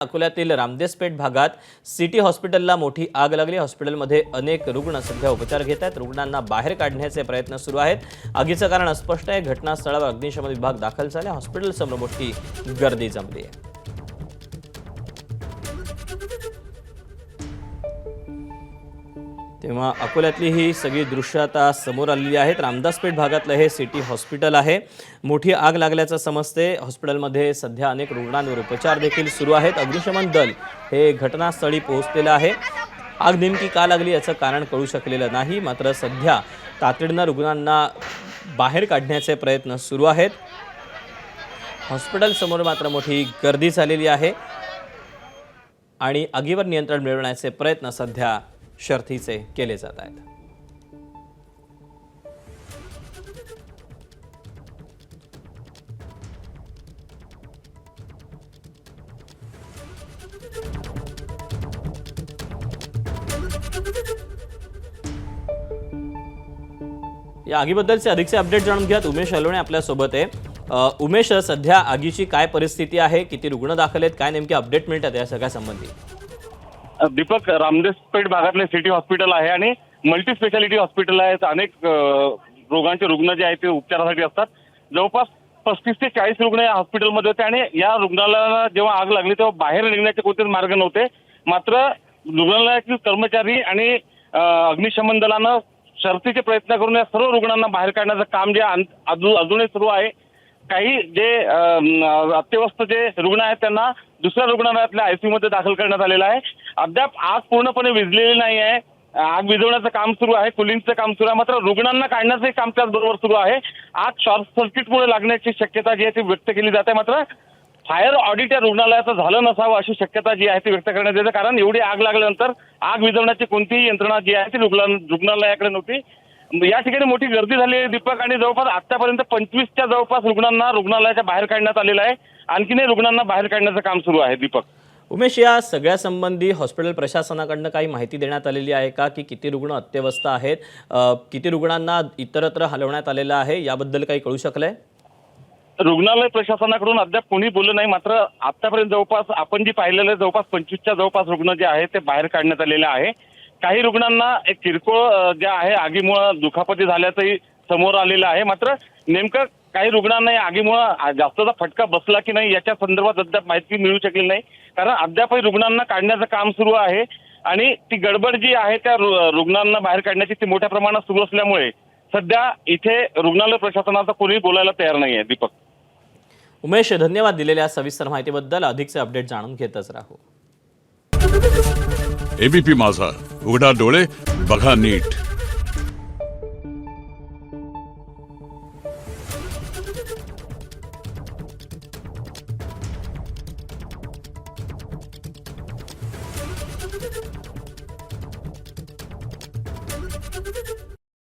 अकोल्यातील रामदेसपेठ भागात सिटी हॉस्पिटलला मोठी आग लागली। हॉस्पिटलमध्ये अनेक रुग्ण सध्या उपचार घेत आहेत। रुग्णांना बाहेर काढण्याचे प्रयत्न सुरू आहेत। आगीचं कारण अस्पष्ट आहे। घटनास्थळावर अग्निशमन विभाग दाखल झाले। हॉस्पिटलसमोर मोठी गर्दी जमली आहे। तेव्हा अकोल्यातली ही सगळी दृश्य आता समोर आलेली आहेत। रामदासपेठ भागातलं हे सिटी हॉस्पिटल आहे। मोठी आग लागल्याचं समजते। हॉस्पिटलमध्ये सध्या अनेक रुग्णांवर उपचार देखील सुरू आहेत। अग्निशमन दल हे घटनास्थळी पोहोचलेलं आहे। आग नेमकी का लागली याचं कारण कळू शकलेलं नाही। मात्र सध्या तातडीनं रुग्णांना बाहेर काढण्याचे प्रयत्न सुरू आहेत। हॉस्पिटल समोर मात्र मोठी गर्दी झालेली आहे आणि आगीवर नियंत्रण मिळवण्याचे प्रयत्न सध्या शर्थीचे केले जात आहेत। या आगीबद्दलचे अधिकचे अपडेट जाणून घ्यात उमेश अलोणे आपल्या सोबत आहे। उमेश, सध्या आगीची काय परिस्थिती आहे? किती रुग्ण दाखल आहेत? काय नेमके अपडेट मिळतात या सगळ्या संबंधी? दीपक, रामदेसपेठ भागातले सिटी हॉस्पिटल आहे आणि मल्टी स्पेशालिटी हॉस्पिटल आहे। अनेक रोगांचे रुग्ण जे आहेत ते उपचारासाठी असतात। जवळपास 35 ते 40 रुग्ण या हॉस्पिटलमध्ये होते आणि या रुग्णालयाला जेव्हा आग लागली तेव्हा बाहेर निघण्याचे कोणतेच मार्ग नव्हते। मात्र रुग्णालयातील कर्मचारी आणि अग्निशमन दलानं शर्थीचे प्रयत्न करून या सर्व रुग्णांना बाहेर काढण्याचं काम जे अजूनही सुरू आहे। काही जे अत्यवस्थ जे रुग्ण आहेत त्यांना दुसऱ्या रुग्णालयातल्या आयसीयू मध्ये दाखल करण्यात आलेलं आहे। अद्याप आग पूर्णपणे विझलेली नाही आहे। आग विझवण्याचं काम सुरू आहे, कुलिंगचं काम सुरू आहे। मात्र रुग्णांना काढण्याचंही काम त्याचबरोबर सुरू आहे। आग शॉर्ट सर्किटमुळे लागण्याची शक्यता जी आहे ती व्यक्त केली जाते। मात्र फायर ऑडिट या रुग्णालयाचं झालं नसावं अशी शक्यता जी आहे ती व्यक्त करण्यात येते। कारण एवढी आग लागल्यानंतर आग विझवण्याची कोणतीही यंत्रणा जी आहे ती रुग्णालयाकडे नव्हती। या ठिकाणी मोठी गर्दी झाली आहे दीपक आणि जवळपास आतापर्यंत 25च्या जवळपास रुग्णांना रुग्णालयाच्या बाहेर काढण्यात आलेलं आहे। आणखीनही रुग्णांना बाहेर काढण्याचं काम सुरू आहे। दीपक, उमेश, या सगळ्या संबंधी हॉस्पिटल प्रशासनाकडनं काही माहिती देण्यात आलेली आहे का की किती रुग्ण अत्यवस्थ आहेत? किती रुग्णांना इतरत्र हलवण्यात आलेलं आहे याबद्दल काही कळू शकलंय? रुग्णालय प्रशासनाकडून अद्याप कोणी बोललं नाही। मात्र आतापर्यंत जवळपास आपण जी पाहिलेलं जवळपास 25च्या जवळपास रुग्ण जे आहेत ते बाहेर काढण्यात आलेले आहे। काही रुग्णांना एक किरकोळ जे आहे आगीमुळे दुखापती झाल्याचंही समोर आलेलं आहे। मात्र नेमकं काही रुग्णांना या आगीमुळे जास्तचा फटका बसला की नाही याच्या संदर्भात अद्याप माहिती मिळू शकली नाही। कारण अद्यापही रुग्णांना काढण्याचं काम सुरू आहे आणि ती गडबड जी आहे त्या रुग्णांना बाहेर काढण्याची ती मोठ्या प्रमाणात सुरू असल्यामुळे सध्या इथे रुग्णालय प्रशासनाचा कोणी बोलायला तयार नाही आहे। दीपक, उमेश, धन्यवाद दिलेल्या सविस्तर माहितीबद्दल। अधिकचे अपडेट जाणून घेतच राहू। एबीपी माझा, उघडा डोळे बघा नीट। Thank you.